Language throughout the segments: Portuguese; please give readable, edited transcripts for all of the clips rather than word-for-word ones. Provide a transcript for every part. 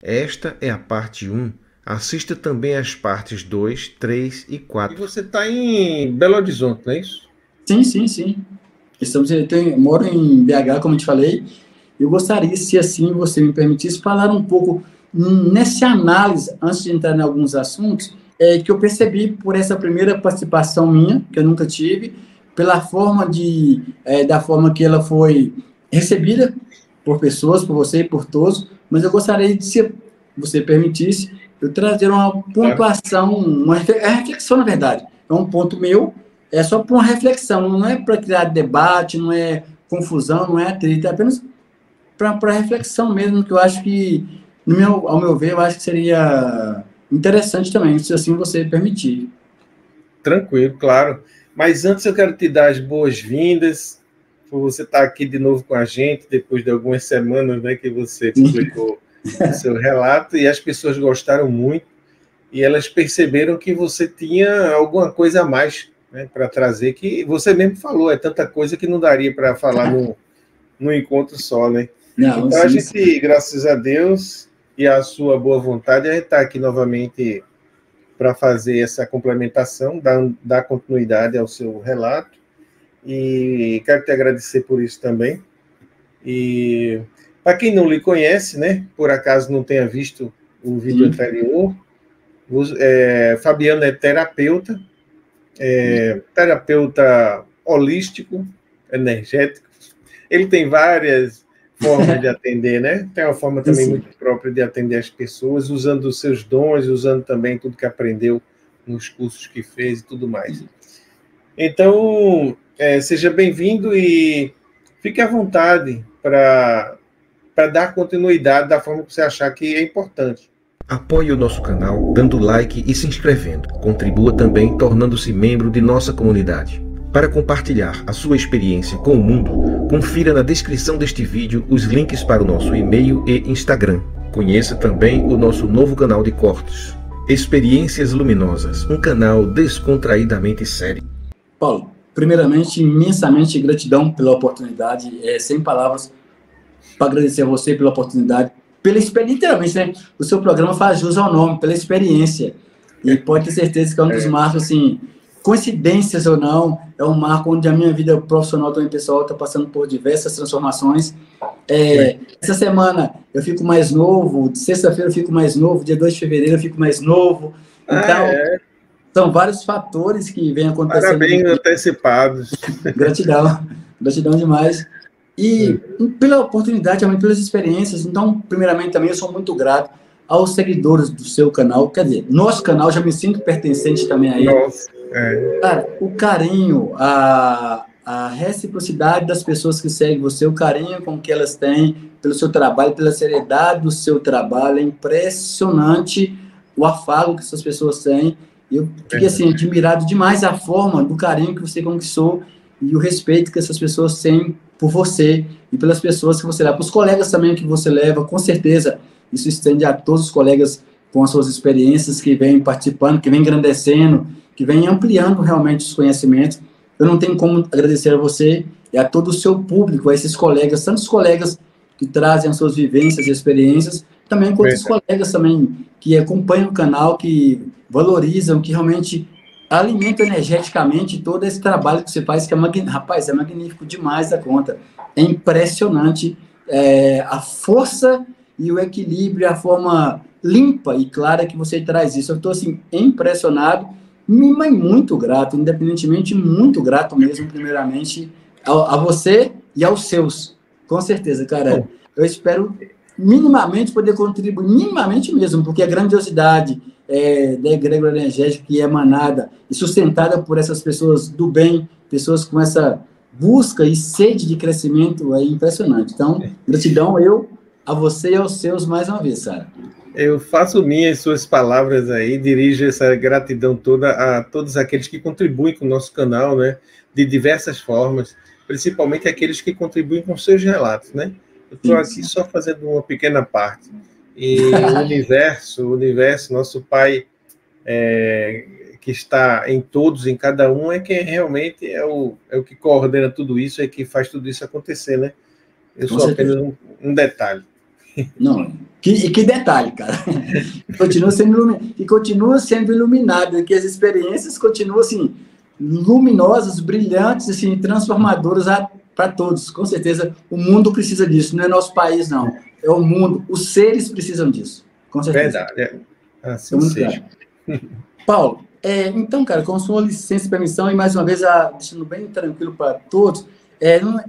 Esta é a parte 1. Assista também as partes 2, 3 e 4. E você está em Belo Horizonte, não é isso? Sim, sim, sim. Moro em BH, como eu te falei. Eu gostaria, se assim você me permitisse, falar um pouco nessa análise, antes de entrar em alguns assuntos, que eu percebi por essa primeira participação minha, que eu nunca tive, pela forma da forma que ela foi recebida por pessoas, por você e por todos, mas eu gostaria de, se você permitisse, eu trazer uma pontuação, reflexão, na verdade. É um ponto meu, é só para uma reflexão, não é para criar debate, não é confusão, não é atrito, é apenas para reflexão mesmo, que eu acho que, ao meu ver, eu acho que seria interessante também, se assim você permitir. Tranquilo, claro. Mas antes eu quero te dar as boas-vindas, por você estar aqui de novo com a gente, depois de algumas semanas, né, que você publicou o seu relato, e as pessoas gostaram muito, e elas perceberam que você tinha alguma coisa a mais, né, para trazer, que você mesmo falou, é tanta coisa que não daria para falar num encontro só, né? Não, Então a sim, gente, sim. graças a Deus e à sua boa vontade, a gente está aqui novamente para fazer essa complementação, dar continuidade ao seu relato, e quero te agradecer por isso também. E para quem não lhe conhece, né, por acaso não tenha visto o vídeo Sim. anterior, Fabiano é terapeuta holístico, energético. Ele tem várias formas de atender, né? Tem uma forma Sim, também sim. muito própria de atender as pessoas, usando os seus dons, usando também tudo que aprendeu nos cursos que fez e tudo mais. Então, seja bem-vindo e fique à vontade para dar continuidade da forma que você achar que é importante. Apoie o nosso canal dando like e se inscrevendo. Contribua também tornando-se membro de nossa comunidade. Para compartilhar a sua experiência com o mundo, confira na descrição deste vídeo os links para o nosso e-mail e Instagram. Conheça também o nosso novo canal de cortes, Experiências Luminosas, um canal descontraidamente sério. Paulo, primeiramente, imensamente gratidão pela oportunidade, sem palavras, para agradecer a você pela oportunidade, pela experiência, literalmente, né? O seu programa faz jus ao nome, pela experiência. E pode ter certeza que é um dos marcos, assim, coincidências ou não, é um marco onde a minha vida profissional também pessoal está passando por diversas transformações. Essa semana eu fico mais novo, sexta-feira eu fico mais novo, dia 2 de fevereiro eu fico mais novo. Então, são vários fatores que vêm acontecendo. Parabéns antecipados. Gratidão, gratidão demais. E pela oportunidade, também pelas experiências. Então, primeiramente, também eu sou muito grato aos seguidores do seu canal. Quer dizer, nosso canal, já me sinto pertencente também a ele. Nossa, Cara, o carinho, a reciprocidade das pessoas que seguem você, o carinho com que elas têm pelo seu trabalho, pela seriedade do seu trabalho, é impressionante o afago que essas pessoas têm. Eu fiquei, assim, admirado demais a forma do carinho que você conquistou e o respeito que essas pessoas têm por você e pelas pessoas que você leva, para os colegas também que você leva, com certeza isso estende a todos os colegas com as suas experiências que vêm participando, que vêm engrandecendo, que vêm ampliando realmente os conhecimentos. Eu não tenho como agradecer a você e a todo o seu público, a esses colegas, tantos colegas que trazem as suas vivências e experiências, também com outros colegas também que acompanham o canal, que valorizam, que realmente alimenta energeticamente todo esse trabalho que você faz, que é magnífico. Rapaz, é magnífico demais da conta. É impressionante a força e o equilíbrio, a forma limpa e clara que você traz isso. Eu estou, assim, impressionado, mas muito grato, independentemente, muito grato mesmo, primeiramente, a você e aos seus. Com certeza, cara. Eu espero minimamente poder contribuir, minimamente mesmo, porque a grandiosidade da egrégora energética que é emanada e sustentada por essas pessoas do bem, pessoas com essa busca e sede de crescimento é impressionante. Então, gratidão a você e aos seus mais uma vez, Sara. Eu faço minhas suas palavras aí, dirijo essa gratidão toda a todos aqueles que contribuem com o nosso canal, né, de diversas formas, principalmente aqueles que contribuem com seus relatos, né? Eu estou aqui só fazendo uma pequena parte. E o universo, nosso Pai, que está em todos, em cada um, é quem realmente é o que coordena tudo isso, é que faz tudo isso acontecer, né? Eu sou apenas um detalhe. Não, que detalhe, cara. Continua sendo iluminado, que as experiências continuam assim, luminosas, brilhantes, assim, transformadoras para todos. Com certeza, o mundo precisa disso. Não é nosso país, não. É o mundo. Os seres precisam disso. Com certeza. Verdade. Assim seja. Paulo, então, cara, com sua licença e permissão, e mais uma vez, deixando bem tranquilo para todos,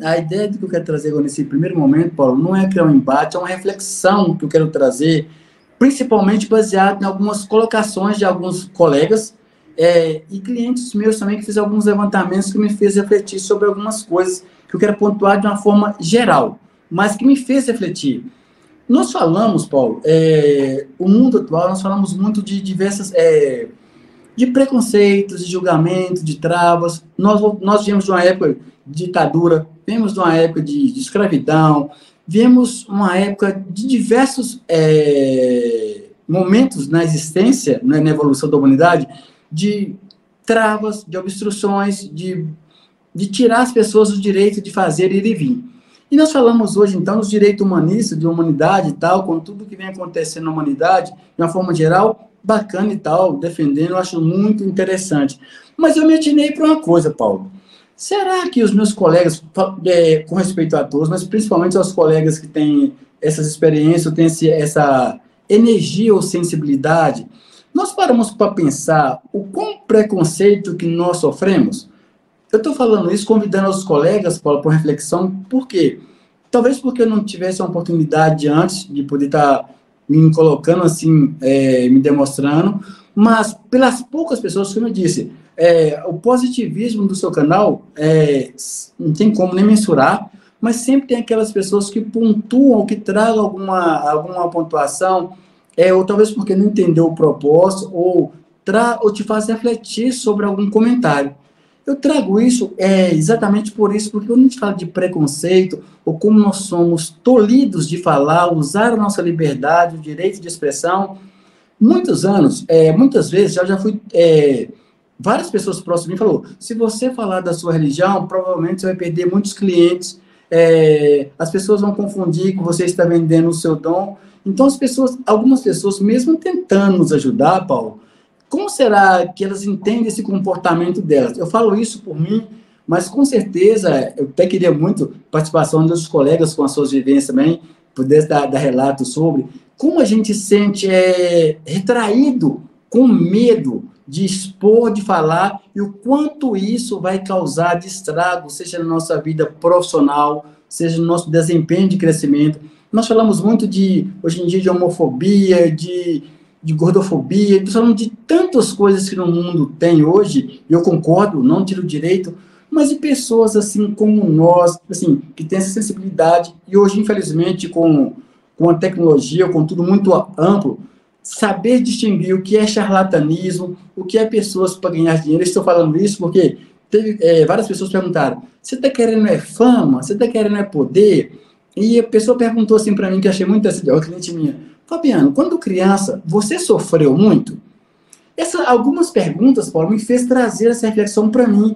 a ideia que eu quero trazer agora nesse primeiro momento, Paulo, não é criar um embate, é uma reflexão que eu quero trazer, principalmente baseado em algumas colocações de alguns colegas e clientes meus também que fizeram alguns levantamentos que me fez refletir sobre algumas coisas que eu quero pontuar de uma forma geral, mas que me fez refletir. Nós falamos, Paulo, o mundo atual, nós falamos muito de diversas... de preconceitos, de julgamento, de travas. Nós viemos de uma época de ditadura, viemos de uma época de escravidão, viemos uma época de diversos momentos na existência, né, na evolução da humanidade, de travas, de obstruções, de tirar as pessoas o direito de fazer, ir e vir. E nós falamos hoje, então, dos direitos humanistas, de humanidade e tal, com tudo que vem acontecendo na humanidade, de uma forma geral, bacana e tal, defendendo, eu acho muito interessante. Mas eu me atinei para uma coisa, Paulo. Será que os meus colegas, com respeito a todos, mas principalmente aos colegas que têm essas experiências, têm essa energia ou sensibilidade, nós paramos para pensar o quão preconceito que nós sofremos? Eu estou falando isso, convidando os colegas, Paulo, para reflexão, por quê? Talvez porque eu não tivesse a oportunidade antes de poder estar me colocando assim, me demonstrando, mas pelas poucas pessoas, como eu disse, o positivismo do seu canal não tem como nem mensurar, mas sempre tem aquelas pessoas que pontuam, que tragam alguma pontuação, ou talvez porque não entendeu o propósito, ou te faz refletir sobre algum comentário. Eu trago isso exatamente por isso, porque quando a gente fala de preconceito, ou como nós somos tolhidos de falar, usar a nossa liberdade, o direito de expressão, muitas vezes, já fui, várias pessoas próximas de mim falaram, se você falar da sua religião, provavelmente você vai perder muitos clientes, as pessoas vão confundir que você está vendendo o seu dom. Então, algumas pessoas, mesmo tentando nos ajudar, Paulo, como será que elas entendem esse comportamento delas? Eu falo isso por mim, mas com certeza, eu até queria muito participação dos colegas com as suas vivências também, pudesse dar relato sobre como a gente se sente retraído, com medo de expor, de falar, e o quanto isso vai causar de estrago, seja na nossa vida profissional, seja no nosso desempenho de crescimento. Nós falamos muito hoje em dia, de homofobia, de gordofobia, nós falamos de tantas coisas que no mundo tem hoje, e eu concordo, não tiro direito, mas de pessoas assim como nós, assim, que tem essa sensibilidade, e hoje, infelizmente, com a tecnologia, com tudo muito amplo, saber distinguir o que é charlatanismo, o que é pessoas para ganhar dinheiro. Eu estou falando isso porque várias pessoas perguntaram, você está querendo fama? Você está querendo poder? E a pessoa perguntou assim para mim, que eu achei muito assim, uma cliente minha, Fabiano, quando criança, você sofreu muito? Algumas perguntas, Paulo, me fez trazer essa reflexão para mim.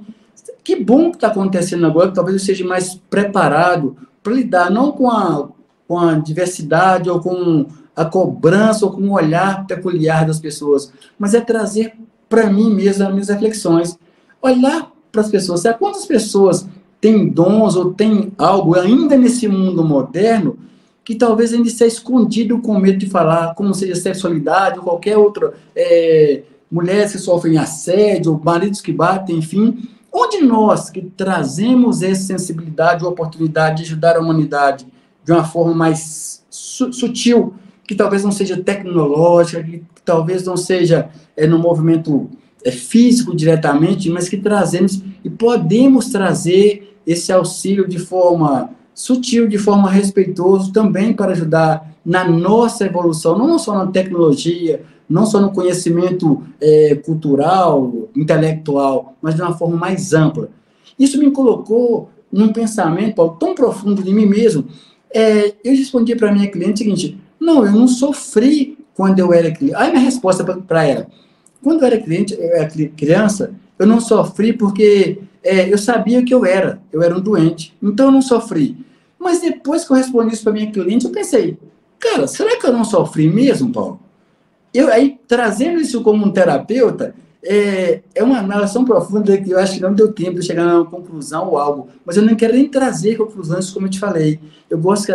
Que bom que está acontecendo agora, que talvez eu seja mais preparado para lidar não com a diversidade ou com a cobrança ou com o olhar peculiar das pessoas, mas é trazer para mim mesmo as minhas reflexões. Olhar para as pessoas. Sabe quantas pessoas têm dons ou têm algo ainda nesse mundo moderno que talvez ainda esteja escondido com medo de falar, como seja sexualidade ou qualquer outra, mulheres que sofrem assédio, maridos que batem, enfim. Onde nós que trazemos essa sensibilidade ou oportunidade de ajudar a humanidade de uma forma mais sutil, que talvez não seja tecnológica, que talvez não seja no movimento físico diretamente, mas que trazemos e podemos trazer esse auxílio de forma sutil, de forma respeitosa, também para ajudar na nossa evolução, não só na tecnologia, não só no conhecimento cultural, intelectual, mas de uma forma mais ampla. Isso me colocou num pensamento, Paulo, tão profundo de mim mesmo. Eu respondi para a minha cliente o seguinte, não, eu não sofri quando eu era criança. Aí minha resposta para ela, quando eu era criança, eu não sofri porque eu sabia que eu era um doente, então eu não sofri. Mas depois que eu respondi isso para minha cliente, eu pensei, cara, será que eu não sofri mesmo, Paulo? Eu aí, trazendo isso como um terapeuta, é uma análise tão profunda que eu acho que não deu tempo de chegar a uma conclusão ou algo, mas eu não quero nem trazer conclusões, como eu te falei. Eu gosto que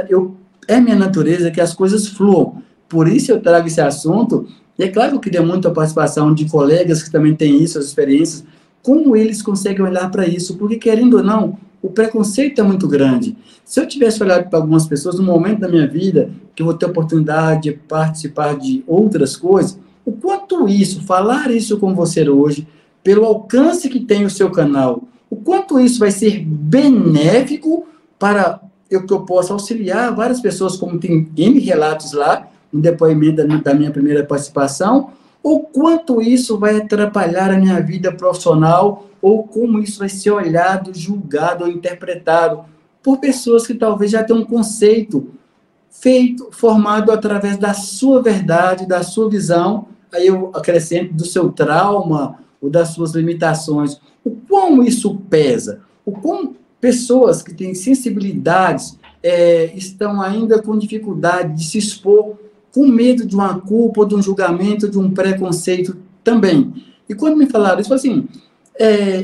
é minha natureza que as coisas fluam. Por isso eu trago esse assunto, e é claro que eu queria muito a participação de colegas que também têm isso, as experiências, como eles conseguem olhar para isso, porque querendo ou não, o preconceito é muito grande. Se eu tivesse olhado para algumas pessoas no momento da minha vida, que eu vou ter oportunidade de participar de outras coisas, o quanto isso, falar isso com você hoje, pelo alcance que tem o seu canal, o quanto isso vai ser benéfico para que eu possa auxiliar várias pessoas, como tem N relatos lá, no depoimento da minha primeira participação, ou quanto isso vai atrapalhar a minha vida profissional, ou como isso vai ser olhado, julgado ou interpretado por pessoas que talvez já tenham um conceito feito, formado através da sua verdade, da sua visão, aí eu acrescento do seu trauma ou das suas limitações. O quão isso pesa, o quão pessoas que têm sensibilidades estão ainda com dificuldade de se expor, com medo de uma culpa, de um julgamento, de um preconceito também. E quando me falaram isso, eu falei assim,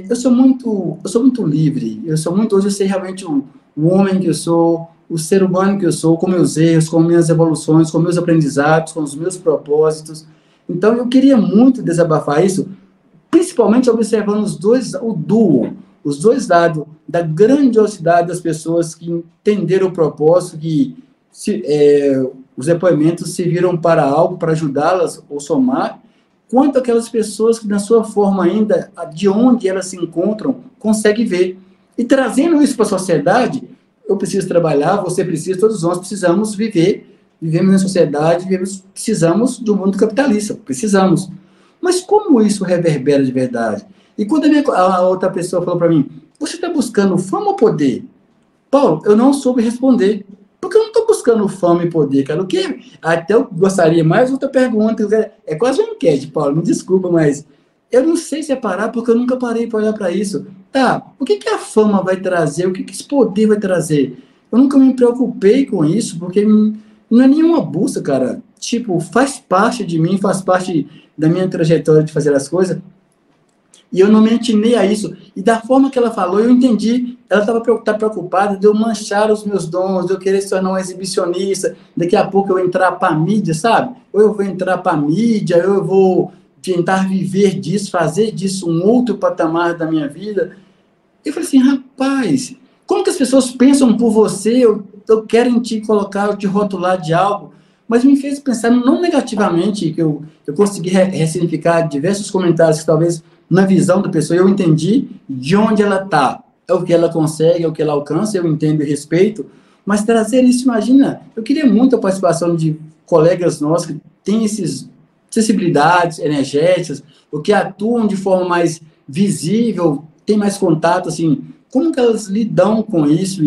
eu sou muito livre, hoje eu sei realmente o homem que eu sou, o ser humano que eu sou, com meus erros, com minhas evoluções, com meus aprendizados, com os meus propósitos. Então, eu queria muito desabafar isso, principalmente observando os dois lados da grandiosidade das pessoas que entenderam o propósito, que os depoimentos serviram para algo, para ajudá-las ou somar, quanto aquelas pessoas que, na sua forma ainda, de onde elas se encontram, conseguem ver. E trazendo isso para a sociedade, eu preciso trabalhar, você precisa, todos nós precisamos vivemos na sociedade, precisamos do mundo capitalista, precisamos. Mas como isso reverbera de verdade? E quando a outra pessoa falou para mim, você está buscando fama ou poder? Paulo, eu não soube responder, porque eu não estou buscando fama e poder, cara. O que? Até eu gostaria mais outra pergunta, é quase uma enquete, Paulo, me desculpa, mas eu não sei separar, porque eu nunca parei para olhar para isso. Tá, o que a fama vai trazer? O que esse poder vai trazer? Eu nunca me preocupei com isso, porque não é nenhuma busca, cara. Tipo, faz parte de mim, faz parte da minha trajetória de fazer as coisas, e eu não me atinei a isso. E da forma que ela falou, eu entendi. Ela estava preocupada de eu manchar os meus dons, de eu querer se tornar um exibicionista, daqui a pouco eu entrar para a mídia, sabe? Ou eu vou entrar para a mídia, ou eu vou tentar viver disso, fazer disso um outro patamar da minha vida. Eu falei assim, rapaz, como que as pessoas pensam por você, eu quero te colocar, te rotular de algo, mas me fez pensar não negativamente, que eu consegui ressignificar diversos comentários que talvez na visão da pessoa eu entendi de onde ela está, é o que ela consegue, é o que ela alcança, eu entendo e respeito, mas trazer isso, imagina, eu queria muito a participação de colegas nossos que têm essas sensibilidades energéticas, ou que atuam de forma mais visível, tem mais contato, assim, como que elas lidam com isso,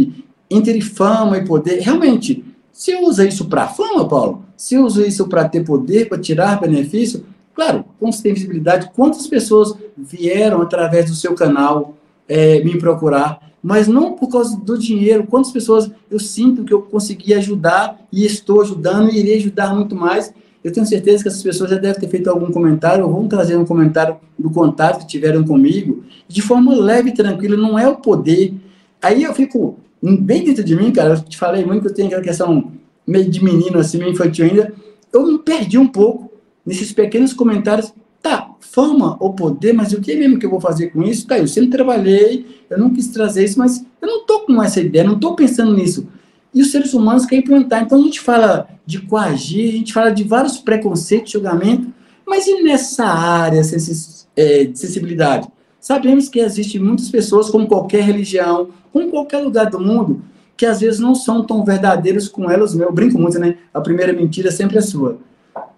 entre fama e poder, realmente, se usa isso para fama, Paulo, se usa isso para ter poder, para tirar benefício, claro, como você tem visibilidade, quantas pessoas vieram através do seu canal me procurar, mas não por causa do dinheiro, quantas pessoas eu sinto que eu consegui ajudar e estou ajudando e irei ajudar muito mais. Eu tenho certeza que essas pessoas já devem ter feito algum comentário ou vão trazer um comentário do contato que tiveram comigo, de forma leve e tranquila, não é o poder. Aí eu fico bem dentro de mim, cara, eu te falei muito que eu tenho aquela questão meio de menino, assim, meio infantil ainda, eu me perdi um pouco nesses pequenos comentários, tá, fama ou poder, mas o que mesmo que eu vou fazer com isso? Tá, eu sempre trabalhei, eu não quis trazer isso, mas eu não tô com essa ideia, não tô pensando nisso. E os seres humanos querem implantar. Então a gente fala de coagir, a gente fala de vários preconceitos, julgamento, mas e nessa área de sensibilidade? Sabemos que existem muitas pessoas, como qualquer religião, como qualquer lugar do mundo, que às vezes não são tão verdadeiros com elas mesmas. Eu brinco muito, né? A primeira mentira sempre é sua.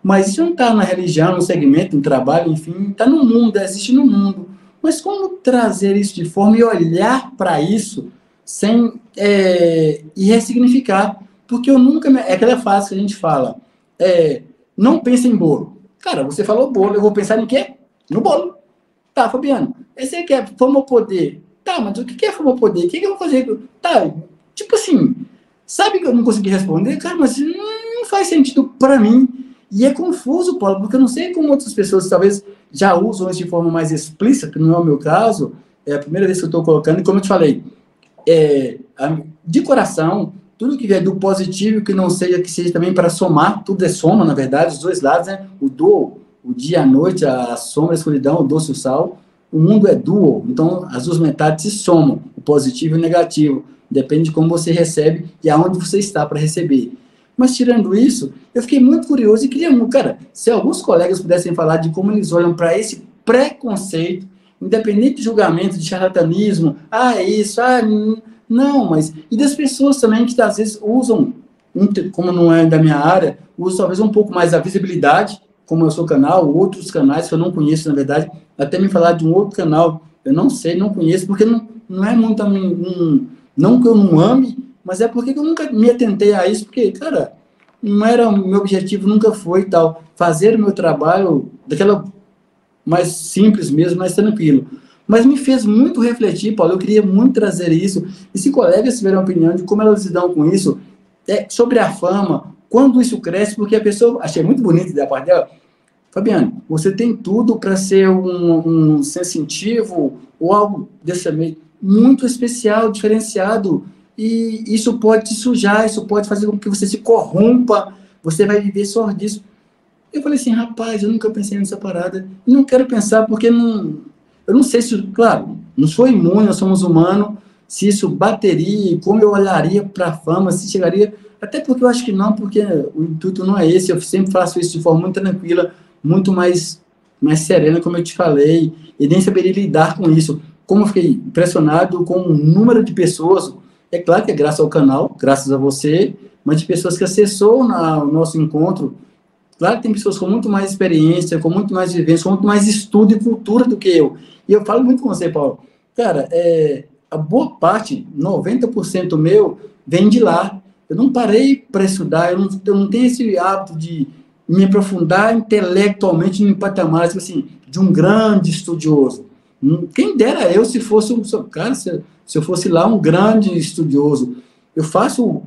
Mas isso não está na religião, no segmento, no trabalho, enfim, está no mundo, existe no mundo. Mas como trazer isso de forma e olhar para isso sem e ressignificar? Porque eu nunca... É aquela frase que a gente fala, não pensa em bolo. Cara, você falou bolo, eu vou pensar em quê? No bolo. Tá, Fabiano, esse aqui é fama ou poder? Tá, mas o que é fama ou poder? O que eu vou fazer? Tá, tipo assim, sabe que eu não consegui responder? Cara, mas não faz sentido para mim. E é confuso, Paulo, porque eu não sei como outras pessoas talvez já usam isso de forma mais explícita, que não é o meu caso. É a primeira vez que eu estou colocando, e como eu te falei, de coração, tudo que vier do positivo, que não seja, que seja também para somar, tudo é soma, na verdade, os dois lados, né? O duo, o dia, a noite, a sombra, a escuridão, o doce e o sal. O mundo é duo, então as duas metades se somam, o positivo e o negativo. Depende de como você recebe e aonde você está para receber. Mas, tirando isso, eu fiquei muito curioso e queria, cara, se alguns colegas pudessem falar de como eles olham para esse preconceito, independente de julgamento, de charlatanismo, é isso, não, mas... E das pessoas também que, às vezes, usam, como não é da minha área, usam talvez um pouco mais a visibilidade, como é o seu canal, outros canais que eu não conheço, na verdade, até me falar de um outro canal, eu não sei, não conheço, porque não é muito a mim, não que eu não ame, mas é porque eu nunca me atentei a isso, porque, cara, não era o meu objetivo, nunca foi tal, fazer o meu trabalho daquela mais simples mesmo, mais tranquilo. Mas me fez muito refletir, Paulo, eu queria muito trazer isso, e se colegas tiverem opinião de como elas lidam com isso, sobre a fama, quando isso cresce, porque a pessoa, achei muito bonito da parte dela, Fabiano, você tem tudo para ser um sensitivo ou algo desse meio muito especial, diferenciado, e isso pode te sujar, isso pode fazer com que você se corrompa, você vai viver só disso. Eu falei assim, rapaz, eu nunca pensei nessa parada, não quero pensar porque eu não sei se, claro, não sou imune, nós somos humanos, se isso bateria, como eu olharia para a fama, se chegaria, até porque eu acho que não, porque o intuito não é esse, eu sempre faço isso de forma muito tranquila, muito mais serena, como eu te falei, e nem saberia lidar com isso. Como eu fiquei impressionado com o número de pessoas, é claro que é graças ao canal, graças a você, mas de pessoas que acessou o nosso encontro. Claro que tem pessoas com muito mais experiência, com muito mais vivência, com muito mais estudo e cultura do que eu. E eu falo muito com você, Paulo. Cara, a boa parte, 90% meu, vem de lá. Eu não parei para estudar, eu não tenho esse hábito de me aprofundar intelectualmente em patamares assim, de um grande estudioso. Quem dera eu se fosse cara, se eu fosse lá um grande estudioso. Eu faço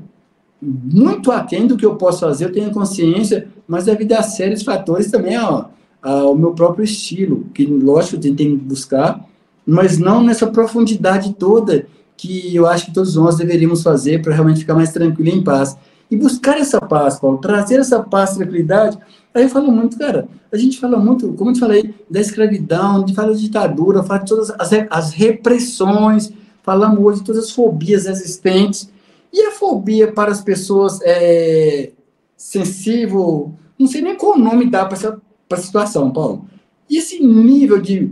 muito aquém do que eu posso fazer, eu tenho consciência, mas devido a sérios fatores também ao meu próprio estilo, que lógico eu tentei buscar, mas não nessa profundidade toda que eu acho que todos nós deveríamos fazer para realmente ficar mais tranquilo e em paz. E buscar essa paz, Paulo, trazer essa paz, tranquilidade. Aí eu falo muito, cara, a gente fala muito, como eu te falei, da escravidão, a gente fala de ditadura, fala de todas as repressões, falamos hoje de todas as fobias existentes. E a fobia para as pessoas sensível, não sei nem qual nome dá para a situação, Paulo. E esse nível de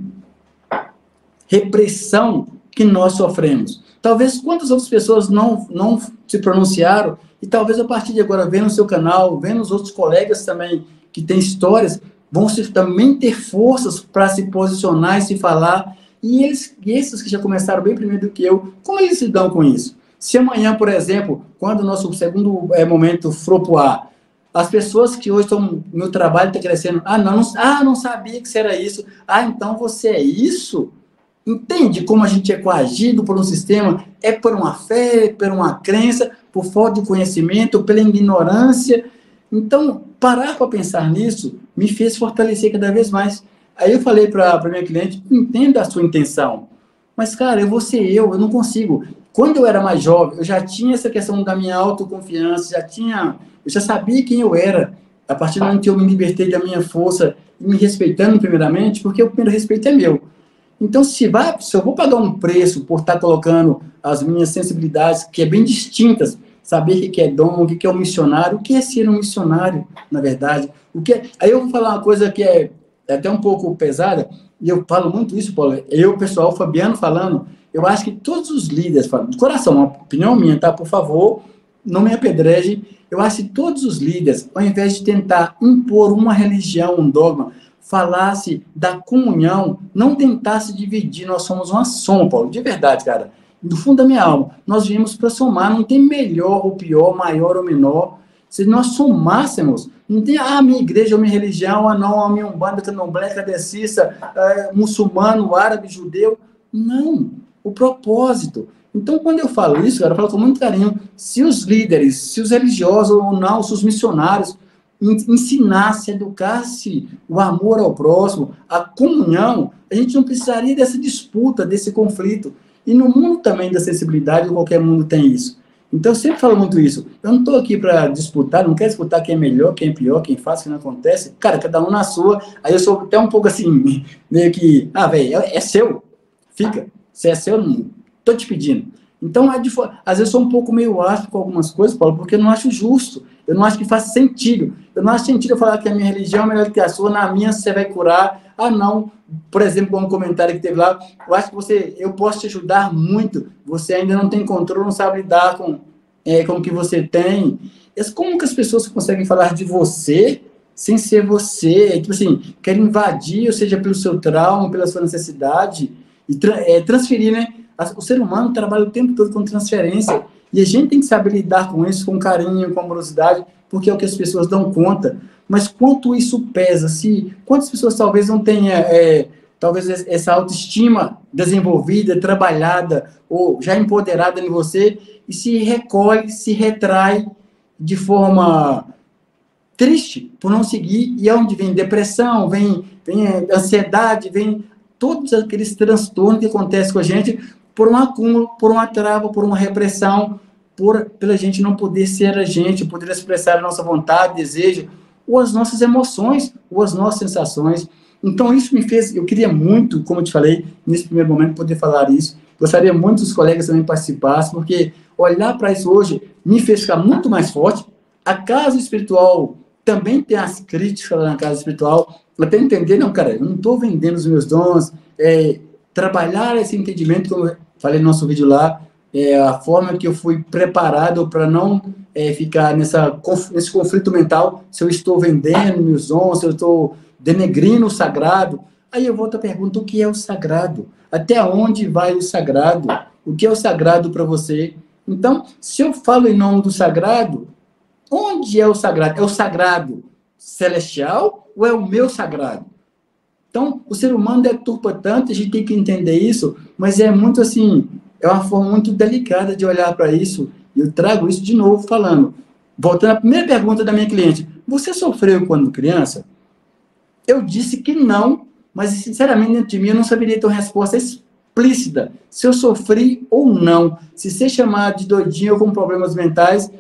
repressão que nós sofremos. Talvez quantas outras pessoas não se pronunciaram, e talvez a partir de agora, vendo o seu canal, vendo os outros colegas também que têm histórias, vão também ter forças para se posicionar e se falar, e esses que já começaram bem primeiro do que eu, como eles lidam com isso? Se amanhã, por exemplo, quando o nosso segundo momento for pro ar, as pessoas que hoje estão, meu trabalho está crescendo, não sabia que você era isso, então você é isso? Entende como a gente é coagido por um sistema? É por uma fé, por uma crença, por falta de conhecimento, pela ignorância. Então, parar para pensar nisso me fez fortalecer cada vez mais. Aí eu falei para minha cliente, entenda a sua intenção. Mas, cara, eu vou ser eu não consigo. Quando eu era mais jovem, eu já tinha essa questão da minha autoconfiança, eu já sabia quem eu era. A partir do momento que eu me libertei da minha força, me respeitando primeiramente, porque o primeiro respeito é meu. Então, se eu vou pagar um preço por estar colocando as minhas sensibilidades, que é bem distintas, saber o que é dom, o que é um missionário, o que é ser um missionário, na verdade. Aí eu vou falar uma coisa que é até um pouco pesada, e eu falo muito isso, Paulo. Pessoal, Fabiano falando, eu acho que todos os líderes, de coração, uma opinião minha, tá? Por favor, não me apedreje. Eu acho que todos os líderes, ao invés de tentar impor uma religião, um dogma, falasse da comunhão, não tentasse dividir, nós somos uma soma, Paulo, de verdade, cara, do fundo da minha alma, nós viemos para somar, não tem melhor ou pior, maior ou menor, se nós somássemos, não tem, minha igreja ou minha religião, não, a minha umbanda, candomblé, kardecista, muçulmano, árabe, judeu, não, o propósito. Então, quando eu falo isso, cara, eu falo com muito carinho, se os líderes, se os religiosos ou não, se os missionários ensinassem, educassem o amor ao próximo, a comunhão, a gente não precisaria dessa disputa, desse conflito. E no mundo também da acessibilidade, qualquer mundo tem isso. Então, eu sempre falo muito isso. Eu não estou aqui para disputar, não quero disputar quem é melhor, quem é pior, quem faz, quem não acontece. Cara, cada um na sua. Aí eu sou até um pouco assim, meio que, velho, é seu, fica. Se é seu, não estou te pedindo. Então, às vezes eu sou um pouco meio áspero com algumas coisas, Paulo, porque eu não acho justo. Eu não acho que faz sentido. Eu não acho sentido eu falar que a minha religião é melhor do que a sua, na minha você vai curar. Ah, não. Por exemplo, um comentário que teve lá, eu acho que eu posso te ajudar muito, você ainda não tem controle, não sabe lidar com o que você tem. Mas como que as pessoas conseguem falar de você sem ser você? Tipo assim, querem invadir, ou seja, pelo seu trauma, pela sua necessidade, e transferir, né? O ser humano trabalha o tempo todo com transferência, e a gente tem que saber lidar com isso, com carinho, com amorosidade, porque é o que as pessoas dão conta. Mas quanto isso pesa? Quantas pessoas talvez não tenham talvez essa autoestima desenvolvida, trabalhada, ou já empoderada em você, e se recolhe, se retrai de forma triste por não seguir, e é onde vem depressão, vem ansiedade, vem todos aqueles transtornos que acontecem com a gente por um acúmulo, por uma trava, por uma repressão, pela gente não poder ser a gente, poder expressar a nossa vontade, desejo, ou as nossas emoções, ou as nossas sensações. Então, isso me fez, eu queria muito, como eu te falei, nesse primeiro momento, poder falar isso. Gostaria muito que os colegas também participassem, porque olhar para isso hoje me fez ficar muito mais forte. A casa espiritual também tem as críticas na casa espiritual, até entender, não, cara, eu não estou vendendo os meus dons, trabalhar esse entendimento, como eu falei no nosso vídeo lá, a forma que eu fui preparado para não ficar nesse conflito mental, se eu estou vendendo meus dons, se eu estou denegrindo o sagrado. Aí eu volto à pergunta, o que é o sagrado? Até onde vai o sagrado? O que é o sagrado para você? Então, se eu falo em nome do sagrado, onde é o sagrado? É o sagrado celestial ou é o meu sagrado? Então, o ser humano deturpa tanto, a gente tem que entender isso, mas é muito assim, é uma forma muito delicada de olhar para isso, e eu trago isso de novo falando. Voltando à primeira pergunta da minha cliente, você sofreu quando criança? Eu disse que não, mas sinceramente dentro de mim eu não saberia ter uma resposta explícita, se eu sofri ou não, se ser chamado de doidinho ou com problemas mentais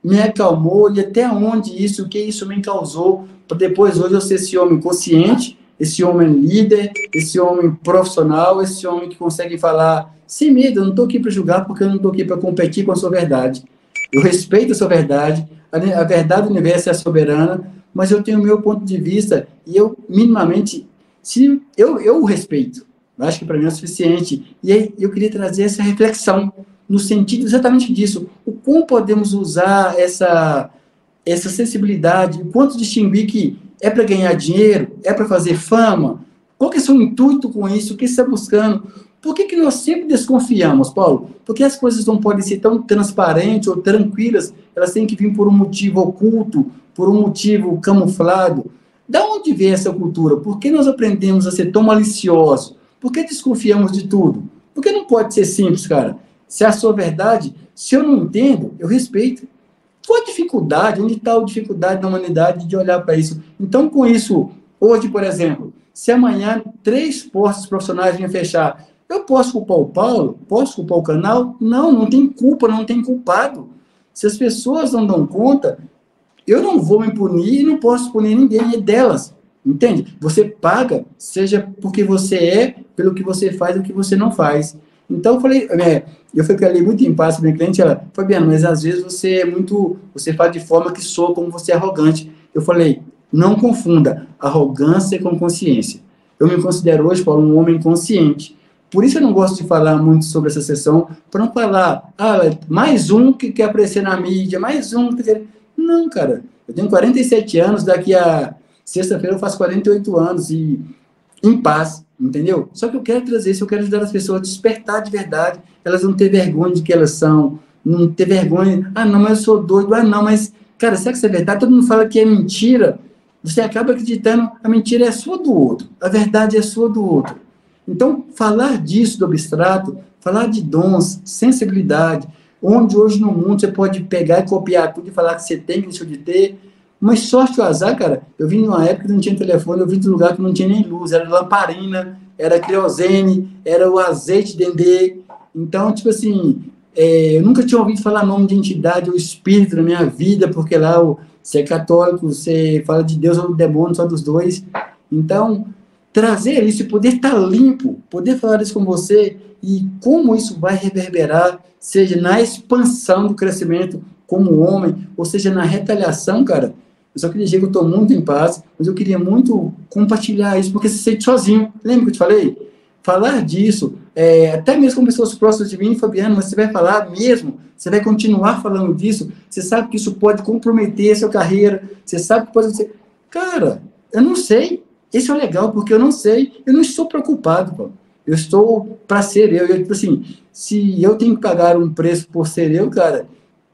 me acalmou, e até onde o que isso me causou, para depois hoje eu ser esse homem consciente, esse homem líder, esse homem profissional, esse homem que consegue falar sem medo. Eu não estou aqui para julgar, porque eu não estou aqui para competir com a sua verdade. Eu respeito a sua verdade, a verdade do universo é soberana, mas eu tenho o meu ponto de vista e eu, minimamente, eu o respeito. Eu acho que para mim é o suficiente. E aí eu queria trazer essa reflexão, no sentido exatamente disso. O como podemos usar essa sensibilidade, o quanto distinguir que é para ganhar dinheiro, é para fazer fama, qual que é o seu intuito com isso, o que você está buscando? Por que nós sempre desconfiamos, Paulo? Porque as coisas não podem ser tão transparentes ou tranquilas, elas têm que vir por um motivo oculto, por um motivo camuflado. Da onde vem essa cultura? Por que nós aprendemos a ser tão maliciosos? Por que desconfiamos de tudo? Porque não pode ser simples, cara. Se é a sua verdade, se eu não entendo, eu respeito. Qual a dificuldade? Onde está a dificuldade da humanidade de olhar para isso? Então, com isso, hoje, por exemplo, se amanhã 3 postos profissionais vêm fechar, eu posso culpar o Paulo? Posso culpar o canal? Não, não tem culpa, não tem culpado. Se as pessoas não dão conta, eu não vou me punir e não posso punir ninguém, é delas. Entende? Você paga, seja porque você é, pelo que você faz ou que você não faz. Então, eu falei muito em paz com a minha cliente, ela, Fabiano, mas às vezes você faz de forma que soa como você é arrogante. Eu falei, não confunda arrogância com consciência. Eu me considero hoje, Paulo, um homem consciente. Por isso eu não gosto de falar muito sobre essa sessão, para não falar, mais um que quer aparecer na mídia, mais um que quer... Não, cara, eu tenho 47 anos, daqui a sexta-feira eu faço 48 anos, e em paz, entendeu? Só que eu quero trazer isso, eu quero ajudar as pessoas a despertar de verdade, elas não ter vergonha de que elas são, não ter vergonha, não, mas eu sou doido, não, mas, cara, será que isso é verdade? Todo mundo fala que é mentira, você acaba acreditando, a mentira é sua do outro, a verdade é sua do outro. Então, falar disso, do abstrato, falar de dons, sensibilidade, onde hoje no mundo você pode pegar e copiar tudo e falar que você tem, que deixou de ter, mas sorte ou azar, cara, eu vim numa época que não tinha telefone, eu vim de um lugar que não tinha nem luz, era lamparina, era querosene, era o azeite dendê, então, tipo assim, eu nunca tinha ouvido falar nome de entidade ou espírito na minha vida, porque lá você é católico, você fala de Deus ou do demônio, só dos dois. Então, trazer isso e poder estar limpo, poder falar isso com você e como isso vai reverberar, seja na expansão do crescimento como homem, ou seja na retaliação, cara. Eu só queria dizer que eu estou muito em paz, mas eu queria muito compartilhar isso, porque você se sente sozinho. Lembra que eu te falei? Falar disso, até mesmo com pessoas próximas de mim, Fabiano, mas você vai falar mesmo, você vai continuar falando disso, você sabe que isso pode comprometer a sua carreira, você sabe que pode ser... Cara, eu não sei, esse é o legal, porque eu não sei, eu não estou preocupado, pô. Eu estou para ser eu, tipo assim, se eu tenho que pagar um preço por ser eu, cara,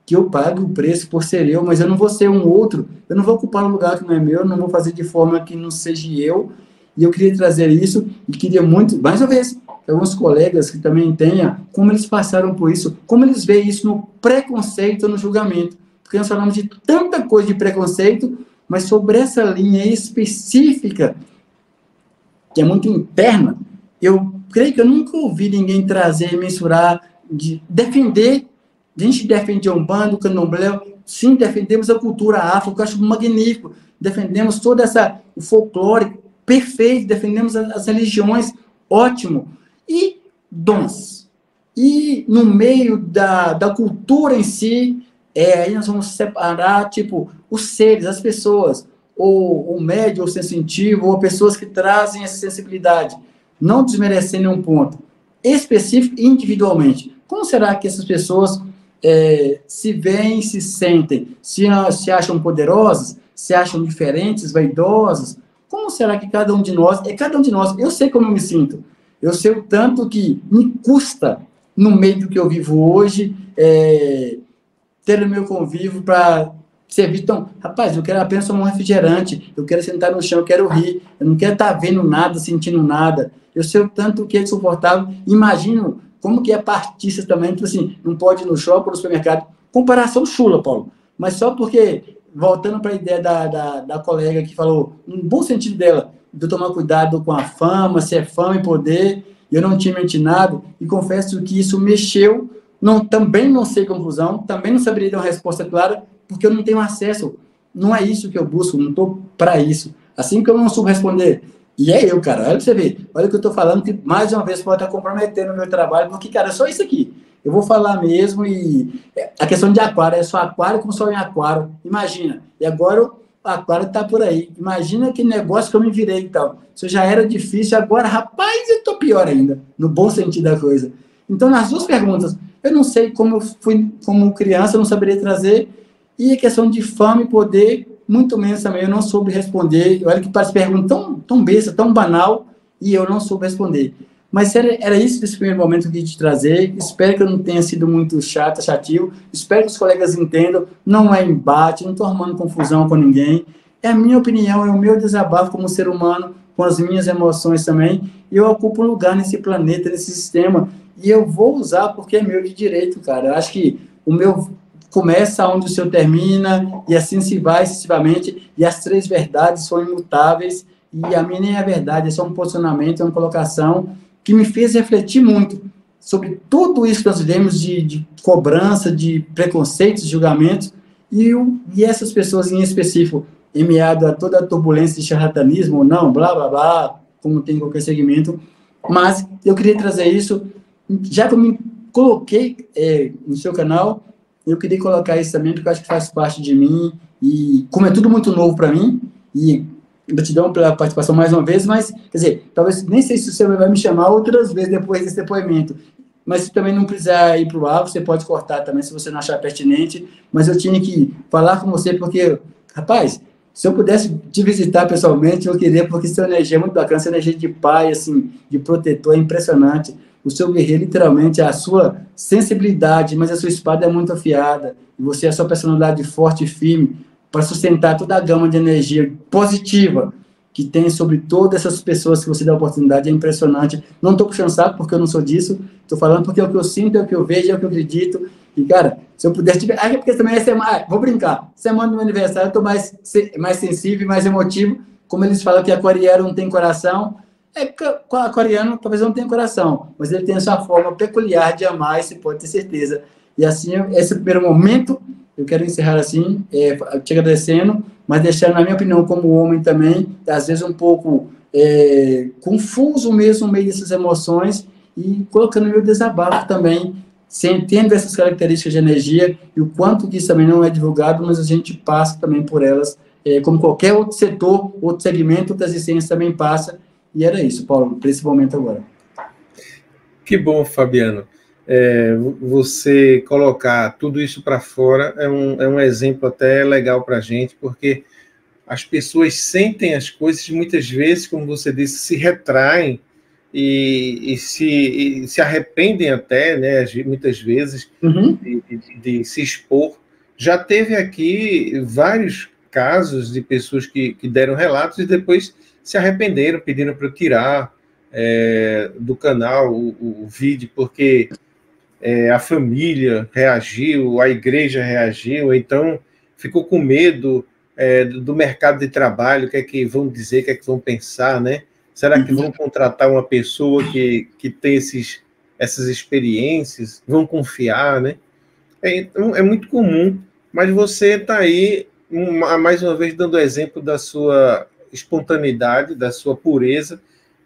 que eu pague o preço por ser eu, mas eu não vou ser um outro, eu não vou ocupar um lugar que não é meu, eu não vou fazer de forma que não seja eu. E eu queria trazer isso, e queria muito, mais uma vez, alguns colegas que também tenham, como eles passaram por isso, como eles veem isso no preconceito, no julgamento. Porque nós falamos de tanta coisa de preconceito, mas sobre essa linha específica, que é muito interna, eu creio que eu nunca ouvi ninguém trazer, mensurar, de defender. A gente defende a Umbanda, o Candomblé, sim, defendemos a cultura afro, que eu acho magnífico, defendemos toda o folclore, perfeito, defendemos as religiões, ótimo. E dons. E no meio da cultura em si, aí nós vamos separar, tipo, os seres, as pessoas, ou o médio, ou sensitivo, ou pessoas que trazem essa sensibilidade, não desmerecendo um ponto específico individualmente. Como será que essas pessoas se veem, se sentem, se acham poderosas, se acham diferentes, vaidosas? Como será que cada um de nós, eu sei como eu me sinto, eu sei o tanto que me custa, no meio do que eu vivo hoje, ter o meu convívio para servir tão... Rapaz, eu quero apenas tomar um refrigerante, eu quero sentar no chão, eu quero rir, eu não quero estar vendo nada, sentindo nada, eu sei o tanto que é insuportável, imagino como que é para artistas também, tipo assim, não pode ir no shopping ou no supermercado, comparação chula, Paulo, mas só porque... Voltando para a ideia da colega que falou, no bom sentido dela, de tomar cuidado com a fama, se é fama e poder, eu não tinha mentinado, e confesso que isso mexeu, também não sei conclusão, também não saberia dar uma resposta clara, porque eu não tenho acesso, não é isso que eu busco, não estou para isso. Assim que eu não soube responder, e é eu, cara, olha para você ver, olha o que eu estou falando, que mais uma vez pode estar comprometendo o meu trabalho, porque, cara, é só isso aqui. Eu vou falar mesmo, e a questão de aquário, é só aquário como só em aquário. Imagina, e agora o aquário está por aí. Imagina que negócio que eu me virei, então. Isso já era difícil, agora, rapaz, eu estou pior ainda, no bom sentido da coisa. Então, nas duas perguntas, eu não sei como eu fui, como criança, eu não saberia trazer, e a questão de fama e poder, muito menos também, eu não soube responder. Olha que parece pergunta tão besta, tão banal, e eu não soube responder. Mas era isso desse primeiro momento que eu queria te trazer. Espero que eu não tenha sido muito chativo. Espero que os colegas entendam. Não é embate, não estou arrumando confusão com ninguém. É a minha opinião, é o meu desabafo como ser humano, com as minhas emoções também. E eu ocupo um lugar nesse planeta, nesse sistema. E eu vou usar porque é meu de direito, cara. Eu acho que o meu começa onde o seu termina, e assim se vai sucessivamente. E as três verdades são imutáveis. E a minha nem é verdade, é só um posicionamento, é uma colocação que me fez refletir muito sobre tudo isso que nós vivemos de cobrança, de preconceitos, julgamentos, e essas pessoas em específico, em meado a toda a turbulência de charlatanismo ou não, blá, blá, blá, como tem em qualquer segmento, mas eu queria trazer isso, já que eu me coloquei no seu canal, eu queria colocar isso também, porque eu acho que faz parte de mim, e como é tudo muito novo para mim, e gratidão pela participação mais uma vez, mas, quer dizer, talvez, nem sei se você vai me chamar outras vezes depois desse depoimento, mas se também não precisar ir para o ar, você pode cortar também, se você não achar pertinente, mas eu tinha que falar com você, porque, rapaz, se eu pudesse te visitar pessoalmente, eu queria, porque sua energia é muito bacana, sua energia de pai, assim, de protetor, é impressionante, o seu guerreiro, literalmente, a sua sensibilidade, mas a sua espada é muito afiada, e você é a sua personalidade forte e firme, para sustentar toda a gama de energia positiva que tem sobre todas essas pessoas que você dá oportunidade é impressionante. Não estou puxando saco porque eu não sou disso, estou falando porque é o que eu sinto, é o que eu vejo, é o que eu acredito. E, cara, se eu pudesse... porque também é semana... vou brincar. Semana do meu aniversário eu estou mais sensível, mais emotivo. Como eles falam que aquariano não tem coração, aquariano talvez não tenha coração, mas ele tem a sua forma peculiar de amar, você pode ter certeza. E assim, esse primeiro momento, eu quero encerrar assim, te agradecendo, mas deixando, na minha opinião, como homem também, às vezes um pouco confuso mesmo no meio dessas emoções, e colocando meu desabafo também, tendo essas características de energia, e o quanto que isso também não é divulgado, mas a gente passa também por elas, como qualquer outro setor, outro segmento, outras essências também passa, e era isso, Paulo, para esse momento agora. Que bom, Fabiano. Você colocar tudo isso para fora é um exemplo até legal para a gente, porque as pessoas sentem as coisas, muitas vezes, como você disse, se retraem e se arrependem até, né, muitas vezes, de se expor. Já teve aqui vários casos de pessoas que deram relatos e depois se arrependeram, pedindo para eu tirar do canal o vídeo, porque a família reagiu, a igreja reagiu, então ficou com medo do mercado de trabalho, o que é que vão dizer, o que é que vão pensar, né? Será que vão contratar uma pessoa que tem essas experiências? Vão confiar, né? Então, é muito comum, mas você está aí, mais uma vez, dando exemplo da sua espontaneidade, da sua pureza,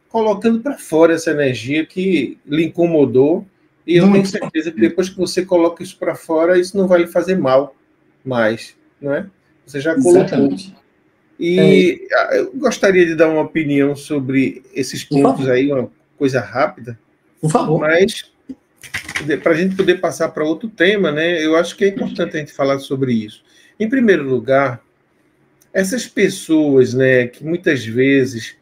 colocando para fora essa energia que lhe incomodou, e eu tenho certeza que depois que você coloca isso para fora, isso não vai lhe fazer mal mais, não é? Você já colocou. Exatamente. E eu gostaria de dar uma opinião sobre esses pontos aí, uma coisa rápida. Por favor. Mas, para a gente poder passar para outro tema, né, eu acho que é importante a gente falar sobre isso. Em primeiro lugar, essas pessoas, né, que muitas vezes,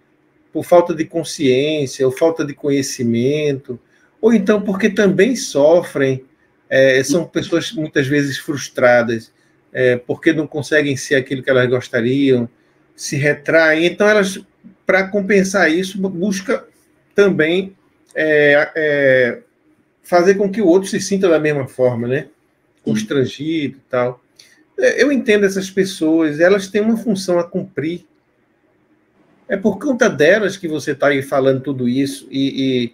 por falta de consciência, ou falta de conhecimento, ou então porque também sofrem, são pessoas muitas vezes frustradas, porque não conseguem ser aquilo que elas gostariam, se retraem. Então, elas, para compensar isso, buscam também fazer com que o outro se sinta da mesma forma, né? Constrangido e tal. Eu entendo essas pessoas, elas têm uma função a cumprir. É por conta delas que você está aí falando tudo isso e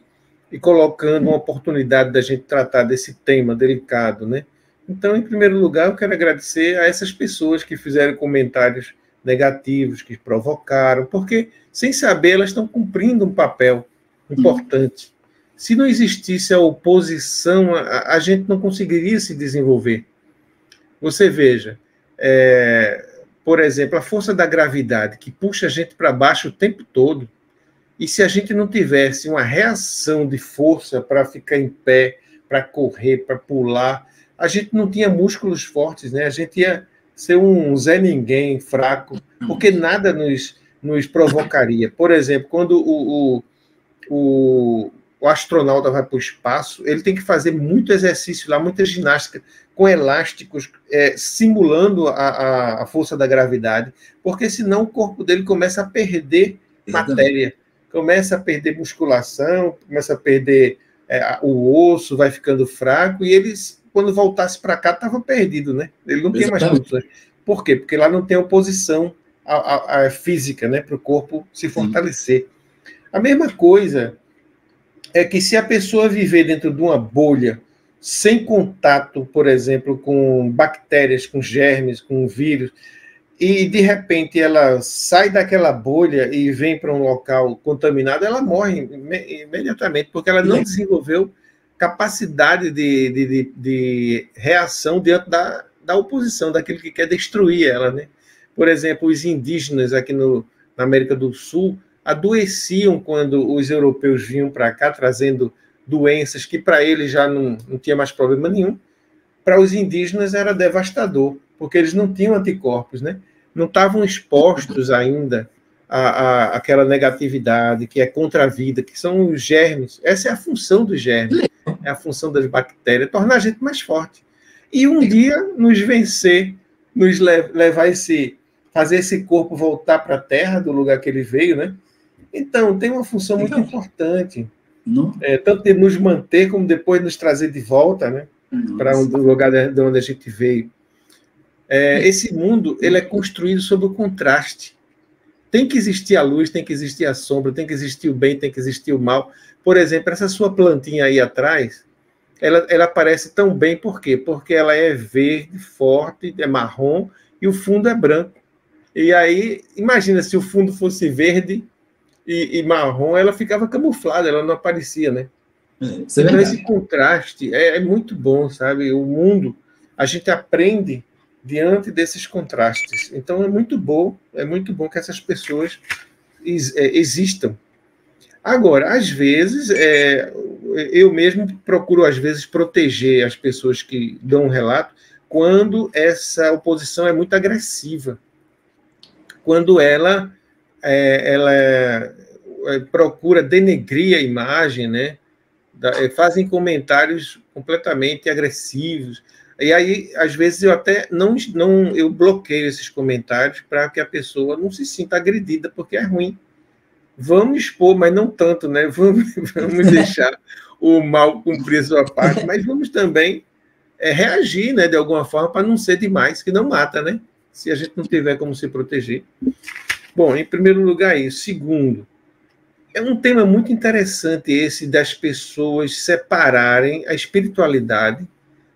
colocando uma oportunidade da gente tratar desse tema delicado, né? Então, em primeiro lugar, eu quero agradecer a essas pessoas que fizeram comentários negativos, que provocaram, porque, sem saber, elas estão cumprindo um papel importante. Se não existisse a oposição, a gente não conseguiria se desenvolver. Você veja, por exemplo, a força da gravidade, que puxa a gente para baixo o tempo todo, e se a gente não tivesse uma reação de força para ficar em pé, para correr, para pular, a gente não tinha músculos fortes, né? A gente ia ser um Zé Ninguém fraco, porque nada nos provocaria. Por exemplo, quando o astronauta vai para o espaço, ele tem que fazer muito exercício lá, muita ginástica, com elásticos, simulando a força da gravidade, porque senão o corpo dele começa a perder matéria, começa a perder musculação, começa a perder o osso, vai ficando fraco, e eles, quando voltasse para cá, estava perdido, né? Ele não tinha mais condições. Por quê? Porque lá não tem oposição à física, né? Para o corpo se fortalecer. A mesma coisa é que se a pessoa viver dentro de uma bolha, sem contato, por exemplo, com bactérias, com germes, com vírus, e de repente ela sai daquela bolha e vem para um local contaminado, ela morre imediatamente, porque ela não desenvolveu capacidade de reação diante da oposição, daquilo que quer destruir ela, né? Por exemplo, os indígenas aqui na América do Sul adoeciam quando os europeus vinham para cá trazendo doenças que para eles já não tinha mais problema nenhum. Para os indígenas era devastador, porque eles não tinham anticorpos, né? Não estavam expostos ainda àquela negatividade que é contra a vida, que são os germes. Essa é a função dos germes, é a função das bactérias, tornar a gente mais forte. E um dia nos vencer, nos levar esse fazer esse corpo voltar para a Terra, do lugar que ele veio, né? Então, tem uma função muito importante, tanto de nos manter, como depois nos trazer de volta, né? Para o lugar de onde a gente veio. Esse mundo, ele é construído sob o contraste. Tem que existir a luz, tem que existir a sombra, tem que existir o bem, tem que existir o mal. Por exemplo, essa sua plantinha aí atrás, ela parece tão bem, por quê? Porque ela é verde, forte, é marrom, e o fundo é branco. E aí, imagina se o fundo fosse verde e marrom, ela ficava camuflada, ela não aparecia, né? Então, esse contraste é muito bom, sabe? O mundo, a gente aprende diante desses contrastes. Então, é muito bom que essas pessoas existam. Agora, às vezes, eu mesmo procuro, às vezes, proteger as pessoas que dão um relato quando essa oposição é muito agressiva. Quando ela procura denegrir a imagem, né? Fazem comentários completamente agressivos. E aí, às vezes, eu até eu bloqueio esses comentários para que a pessoa não se sinta agredida, porque é ruim. Vamos expor, mas não tanto, né? Vamos deixar o mal cumprir sua parte, mas vamos também reagir, né, de alguma forma, para não ser demais, que não mata, né? Se a gente não tiver como se proteger. Bom, em primeiro lugar, isso. Segundo, é um tema muito interessante esse das pessoas separarem a espiritualidade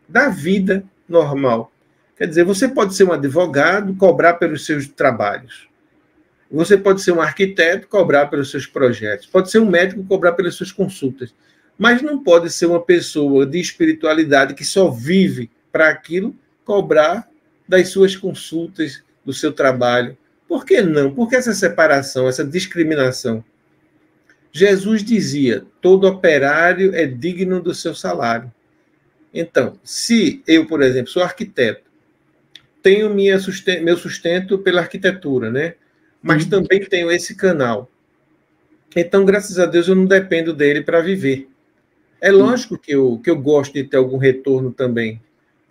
da vida normal. Quer dizer, você pode ser um advogado, cobrar pelos seus trabalhos. Você pode ser um arquiteto, cobrar pelos seus projetos. Pode ser um médico, cobrar pelas suas consultas. Mas não pode ser uma pessoa de espiritualidade que só vive para aquilo, cobrar das suas consultas, do seu trabalho. Por que não? Por que essa separação, essa discriminação? Jesus dizia, todo operário é digno do seu salário. Então, se eu, por exemplo, sou arquiteto, tenho meu sustento pela arquitetura, né? Mas também tenho esse canal. Então, graças a Deus, eu não dependo dele para viver. É lógico que eu gosto de ter algum retorno também,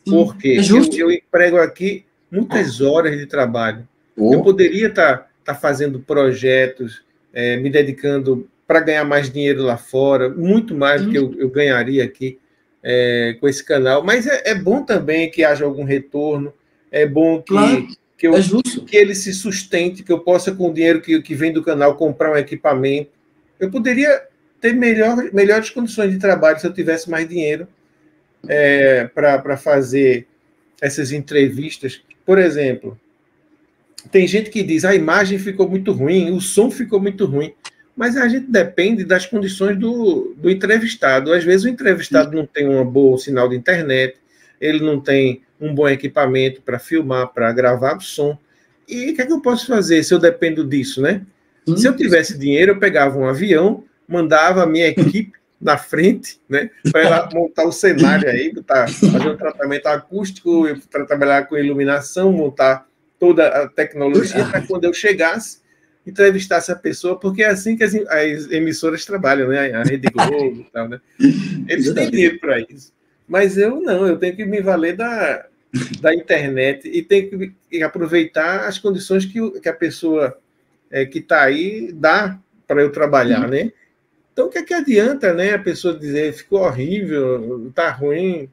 porque eu emprego aqui muitas horas de trabalho. Eu poderia estar fazendo projetos, me dedicando para ganhar mais dinheiro lá fora, muito mais do que eu ganharia aqui com esse canal. Mas é bom também que haja algum retorno, é bom que ele se sustente, que eu possa, com o dinheiro que vem do canal, comprar um equipamento. Eu poderia ter melhores condições de trabalho se eu tivesse mais dinheiro para fazer essas entrevistas. Por exemplo, tem gente que diz a imagem ficou muito ruim, o som ficou muito ruim, mas a gente depende das condições do entrevistado. Às vezes o entrevistado não tem um bom sinal de internet, ele não tem um bom equipamento para filmar, para gravar o som. E o que é que eu posso fazer se eu dependo disso, né? Se eu tivesse dinheiro, eu pegava um avião, mandava a minha equipe na frente, né, para ela montar o cenário aí, fazer um tratamento acústico, para trabalhar com iluminação, montar toda a tecnologia, para quando eu chegasse, entrevistasse a pessoa, porque é assim que as emissoras trabalham, né? A Rede Globo e tal, né? Eles têm dinheiro para isso. Mas eu não, eu tenho que me valer da internet e tenho que aproveitar as condições que a pessoa que está aí dá para eu trabalhar, né? Então, o que é que adianta, né, a pessoa dizer ficou horrível, está ruim?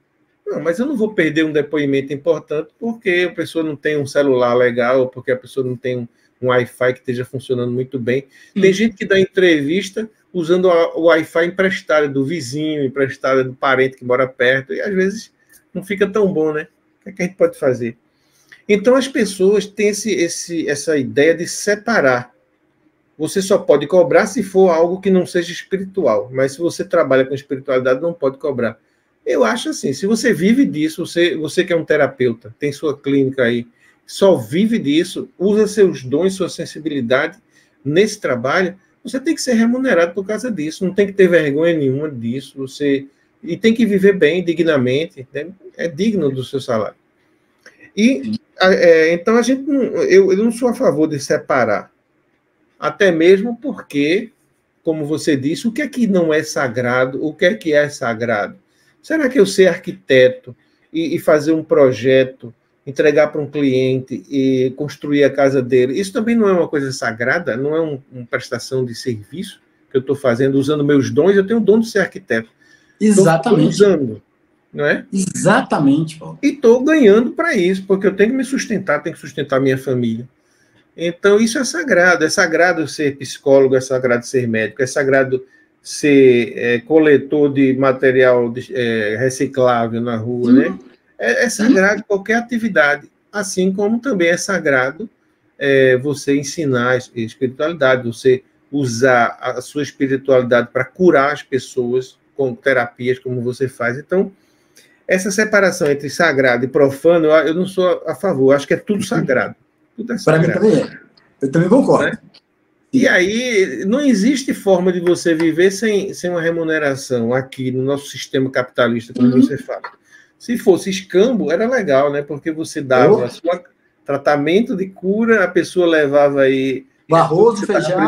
Não, mas eu não vou perder um depoimento importante porque a pessoa não tem um celular legal, ou porque a pessoa não tem um Wi-Fi que esteja funcionando muito bem. Tem gente que dá entrevista usando o Wi-Fi emprestado do vizinho, emprestado do parente que mora perto, e às vezes não fica tão bom, né? O que é que a gente pode fazer? Então, as pessoas têm essa ideia de separar. Você só pode cobrar se for algo que não seja espiritual, mas se você trabalha com espiritualidade, não pode cobrar. Eu acho assim, se você vive disso, você que é um terapeuta, tem sua clínica aí, só vive disso, usa seus dons, sua sensibilidade nesse trabalho, você tem que ser remunerado por causa disso, não tem que ter vergonha nenhuma disso, e tem que viver bem, dignamente, né? É digno do seu salário. E então eu não sou a favor de separar, até mesmo porque, como você disse, o que é que não é sagrado, o que é sagrado? Será que eu ser arquiteto e fazer um projeto entregar para um cliente e construir a casa dele. Isso também não é uma coisa sagrada, não é uma prestação de serviço que eu estou fazendo, usando meus dons. Eu tenho o dom de ser arquiteto. Exatamente. Estou usando, não é? Exatamente, Paulo. E estou ganhando para isso, porque eu tenho que me sustentar, tenho que sustentar minha família. Então, isso é sagrado ser psicólogo, é sagrado ser médico, é sagrado ser coletor de material reciclável na rua, né? É sagrado qualquer atividade, assim como também é sagrado você ensinar espiritualidade, você usar a sua espiritualidade para curar as pessoas com terapias, como você faz. Então, essa separação entre sagrado e profano, eu não sou a favor, eu acho que é tudo sagrado. Tudo é sagrado. Para mim também é. Eu também concordo. Né? E aí, não existe forma de você viver sem uma remuneração aqui no nosso sistema capitalista, como você fala. Se fosse escambo, era legal, né? Porque você dava tratamento de cura, a pessoa levava aí... O arroz, feijão...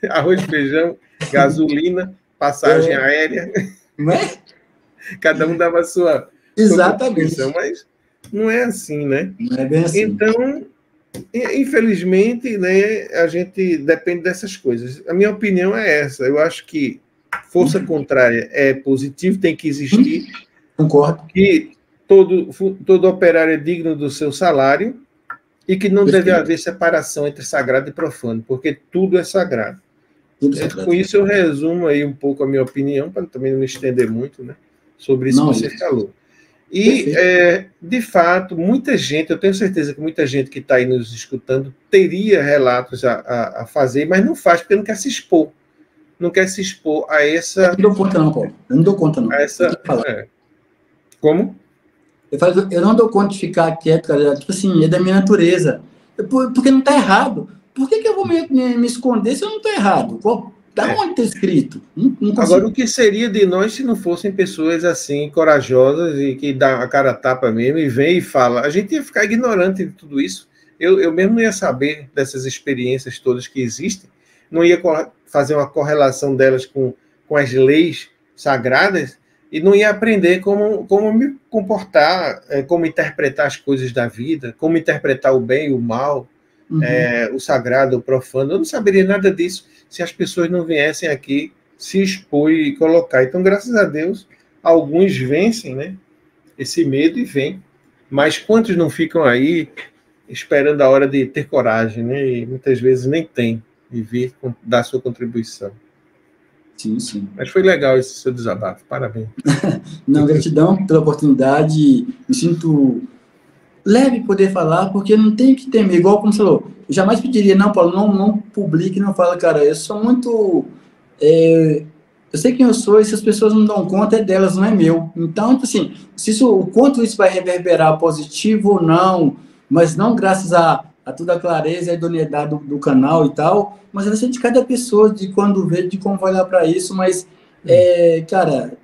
Arroz, feijão, gasolina, passagem aérea. Não é? Cada um dava a sua... Exatamente. Mas não é assim, né? Não é bem assim. Então, infelizmente, né, a gente depende dessas coisas. A minha opinião é essa. Eu acho que força contrária é positivo, tem que existir. Concordo. Que todo operário é digno do seu salário e que não deve haver separação entre sagrado e profano, porque tudo é sagrado. Com isso eu resumo aí um pouco a minha opinião, para também não me estender muito, né, sobre isso que você falou. E, de fato, muita gente, eu tenho certeza que muita gente que está aí nos escutando teria relatos a fazer, mas não faz, porque não quer se expor. Não quer se expor a essa... Eu não dou conta não, Paulo. Eu não dou conta não. Como? Eu não dou conta de ficar quieto, cara. Tipo assim, é da minha natureza. Porque não está errado. Por que eu vou me esconder se eu não estou errado? Da onde está escrito? Não Agora, o que seria de nós se não fossem pessoas assim, corajosas e que dão a cara a tapa mesmo e vem e fala? A gente ia ficar ignorante de tudo isso. Eu mesmo não ia saber dessas experiências todas que existem, não ia fazer uma correlação delas com as leis sagradas e não ia aprender como me comportar, como interpretar as coisas da vida, como interpretar o bem e o mal, o sagrado, o profano. Eu não saberia nada disso se as pessoas não viessem aqui se expor e colocar. Então, graças a Deus, alguns vencem, né, esse medo e vêm. Mas quantos não ficam aí esperando a hora de ter coragem, né? E muitas vezes nem tem, e vir dar sua contribuição. Sim, sim. Mas foi legal esse seu desabafo. Parabéns. Não, gratidão pela oportunidade. Me sinto leve poder falar, porque não tem que temer. Igual como você falou, eu jamais pediria, não, Paulo, não publique, não fala, cara, eu sou muito... eu sei quem eu sou e se as pessoas não dão conta, é delas, não é meu. Então, assim, o quanto isso vai reverberar positivo ou não, mas não graças a toda a clareza e a idoneidade do canal e tal, mas vai ser de cada pessoa, de quando vê, de como vai olhar para isso, mas, cara,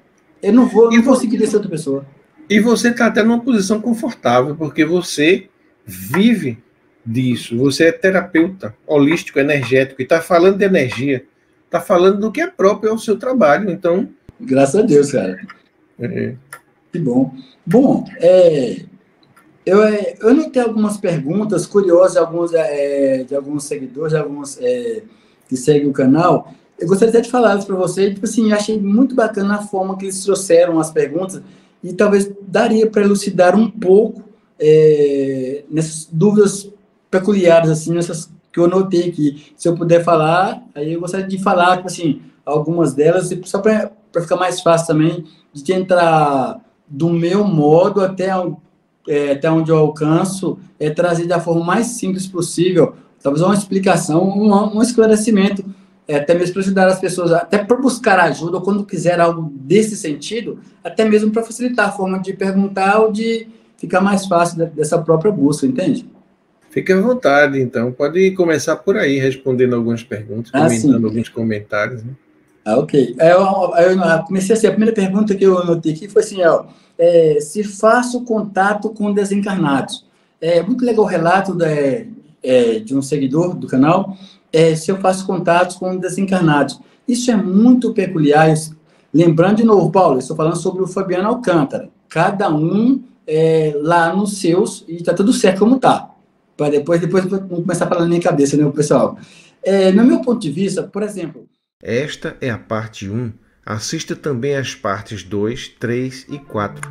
eu não vou conseguir ser outra pessoa. E você está até numa posição confortável, porque você vive disso, você é terapeuta holístico, energético, e está falando de energia, está falando do que é próprio ao seu trabalho, então... Graças a Deus, cara. Que bom. Bom, eu notei algumas perguntas curiosas de alguns seguidores, de alguns que seguem o canal. Eu gostaria até de falar isso para você. Tipo assim, achei muito bacana a forma que eles trouxeram as perguntas e talvez daria para elucidar um pouco nessas dúvidas peculiares, assim, nessas que eu notei aqui. Se eu puder falar, aí eu gostaria de falar, tipo assim, algumas delas, só para ficar mais fácil também, de tentar, do meu modo até onde eu alcanço, trazer da forma mais simples possível, talvez uma explicação, um esclarecimento, até mesmo para ajudar as pessoas, até para buscar ajuda, ou quando quiser algo desse sentido, até mesmo para facilitar a forma de perguntar ou de ficar mais fácil dessa própria busca, entende? Fique à vontade, então. Pode começar por aí, respondendo algumas perguntas, comentando alguns comentários. Né? Ok. Eu comecei assim, a primeira pergunta que eu anotei aqui foi assim, se faço contato com desencarnados. É muito legal o relato de um seguidor do canal, se eu faço contatos com desencarnados. Isso é muito peculiar. Lembrando de novo, Paulo, eu estou falando sobre o Fabiano Alcântara. Cada um lá nos seus e tá tudo certo como tá. Para depois vamos começar a falar na minha cabeça, né, pessoal? No meu ponto de vista, por exemplo... Esta é a parte 1. Assista também às partes 2, 3 e 4.